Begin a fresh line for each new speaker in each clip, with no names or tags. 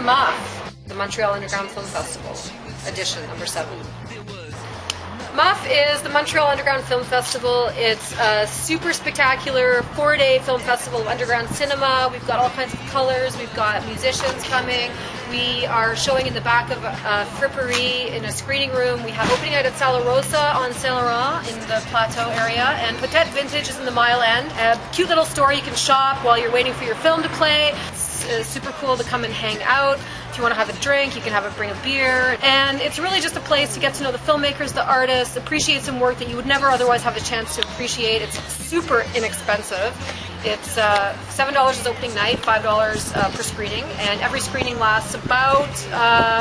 MUFF, the Montreal Underground Film Festival, edition number 7. MUFF is the Montreal Underground Film Festival. It's a super spectacular 4-day film festival of underground cinema. We've got all kinds of colors. We've got musicians coming. We are showing in the back of a frippery in a screening room. We have opening night at Sala Rosa on Saint Laurent in the Plateau area, and Peut-être Vintage is in the Mile End. A cute little store you can shop while you're waiting for your film to play. It's super cool to come and hang out. If you want to have a drink, you can bring a beer. And it's really just a place to get to know the filmmakers, the artists, appreciate some work that you would never otherwise have the chance to appreciate. It's super inexpensive. It's $7 is opening night, $5 per screening, and every screening lasts about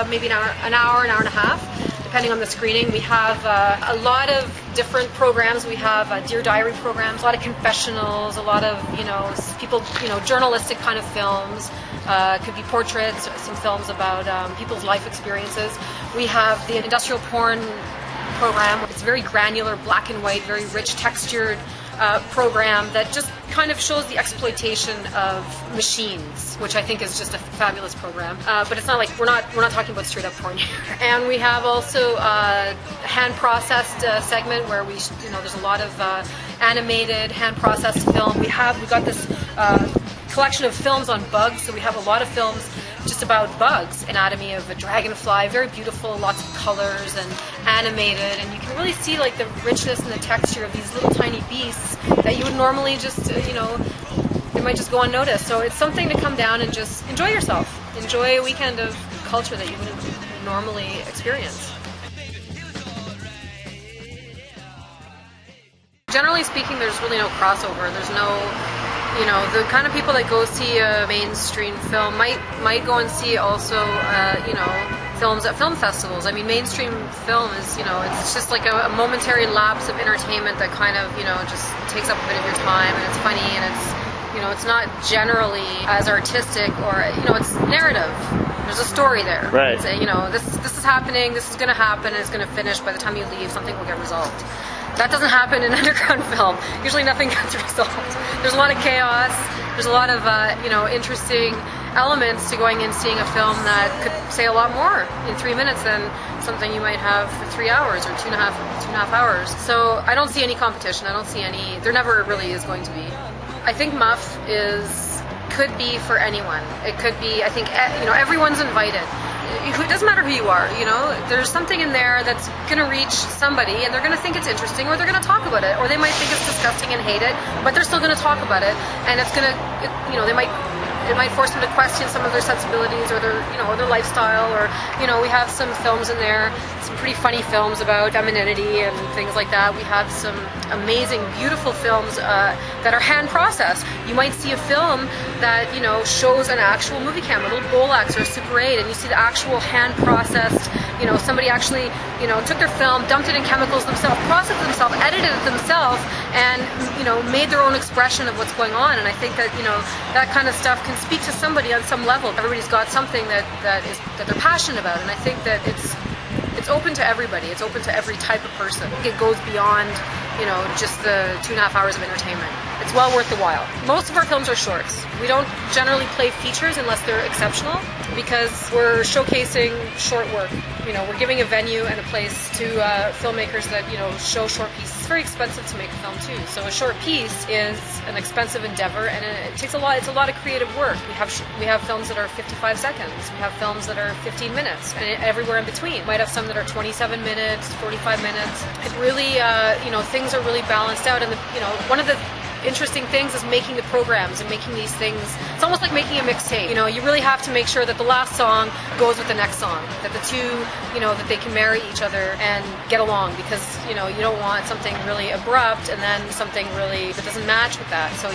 maybe an hour and a half, depending on the screening. We have a lot of different programs. We have Dear Diary programs, a lot of confessionals, a lot of, people, journalistic kind of films. Could be portraits, some films about people's life experiences. We have the industrial porn program. It's very granular, black and white, very rich textured program that just kind of shows the exploitation of machines, which I think is just a fabulous program. But it's not like we're not talking about straight up porn here. And we have also a hand processed segment where there's a lot of animated hand processed film. We got this collection of films on bugs, so we have a lot of films just about bugs. Anatomy of a dragonfly, very beautiful, lots of colors and animated, and you can really see like the richness and the texture of these little tiny beasts that you would normally just, they might just go unnoticed. So it's something to come down and just enjoy yourself. Enjoy a weekend of culture that you wouldn't normally experience. Generally speaking, there's really no crossover. There's no, the kind of people that go see a mainstream film might go and see also, films at film festivals. I mean, mainstream film is, it's just like a momentary lapse of entertainment that kind of, just takes up a bit of your time, and it's funny, and it's, it's not generally as artistic, or, it's narrative. There's a story there.
Right.
It's, this is happening, this is going to happen, and it's going to finish. By the time you leave, something will get resolved. That doesn't happen in underground film. Usually nothing gets resolved. There's a lot of chaos. There's a lot of, interesting elements to going and seeing a film that could say a lot more in 3 minutes than something you might have for 3 hours or two and a half hours. So I don't see any competition. I don't see any. There never really is going to be. I think MUFF could be for anyone. It could be. I think everyone's invited. It doesn't matter who you are, there's something in there that's going to reach somebody, and they're going to think it's interesting, or they're going to talk about it, or they might think it's disgusting and hate it, but they're still going to talk about it, and it's going to, it might force them to question some of their sensibilities or their lifestyle, or, we have some films in there, some pretty funny films about femininity and things like that. We have some amazing, beautiful films that are hand processed. You might see a film that, shows an actual movie camera, a little Bolex or a Super 8, and you see the actual hand processed, somebody actually, took their film, dumped it in chemicals themselves, processed it themselves, edited it themselves, and, made their own expression of what's going on. And I think that, that kind of stuff can speak to somebody on some level. Everybody's got something that they're passionate about, and I think that it's open to everybody. It's open to every type of person. It goes beyond, just the 2.5 hours of entertainment. It's well worth the while. Most of our films are shorts. We don't generally play features unless they're exceptional, because we're showcasing short work. We're giving a venue and a place to filmmakers that, show short pieces. It's very expensive to make a film too. So a short piece is an expensive endeavor, and it takes a lot. It's a lot of creative work. We have films that are 55 seconds. We have films that are 15 minutes, and everywhere in between. We might have some that are 27 minutes, 45 minutes. It really, things are really balanced out. And one of the interesting things is making the programs and making these things. It's almost like making a mixtape. You really have to make sure that the last song goes with the next song, that the two, that they can marry each other and get along, because you don't want something really abrupt and then something really that doesn't match with that. So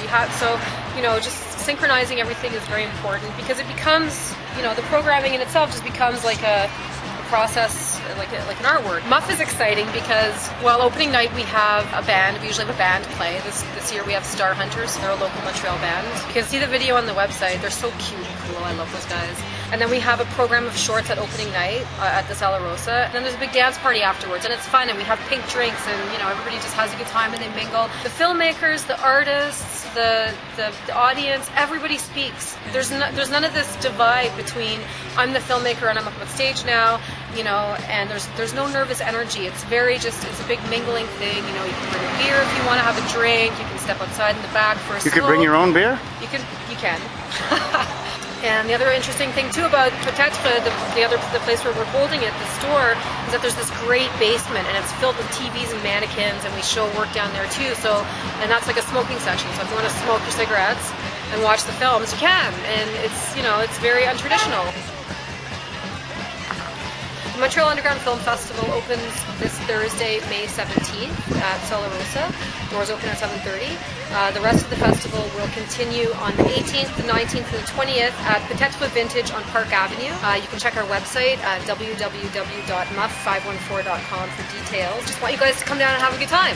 just synchronizing everything is very important, because it becomes, the programming in itself just becomes like a process, like an artwork. MUFF is exciting because, opening night we have a band. We usually have a band play. This year we have Star Hunters. They're a local Montreal band. You can see the video on the website. They're so cute and cool. I love those guys. And then we have a program of shorts at opening night at the Sala Rosa. And then there's a big dance party afterwards, and it's fun, and we have pink drinks, and everybody just has a good time and they mingle. The filmmakers, the artists, the audience, everybody speaks. There's none of this divide between I'm the filmmaker and I'm up on stage now, and there's no nervous energy. It's it's a big mingling thing. You can bring a beer if you want to have a drink. You can step outside in the back for a smoke.
You could bring your own beer?
You can. And the other interesting thing too about Peut-être, the place where we're holding it, the store, is that there's this great basement and it's filled with TVs and mannequins, and we show work down there too. And that's like a smoking section. So if you want to smoke your cigarettes and watch the films, you can. And it's very untraditional. The Montreal Underground Film Festival opens this Thursday, May 17th at Sala Rosa. Doors open at 7:30. The rest of the festival will continue on the 18th, the 19th, and the 20th at Peut-être Vintage on Park Avenue. You can check our website at www.muff514.com for details. Just want you guys to come down and have a good time.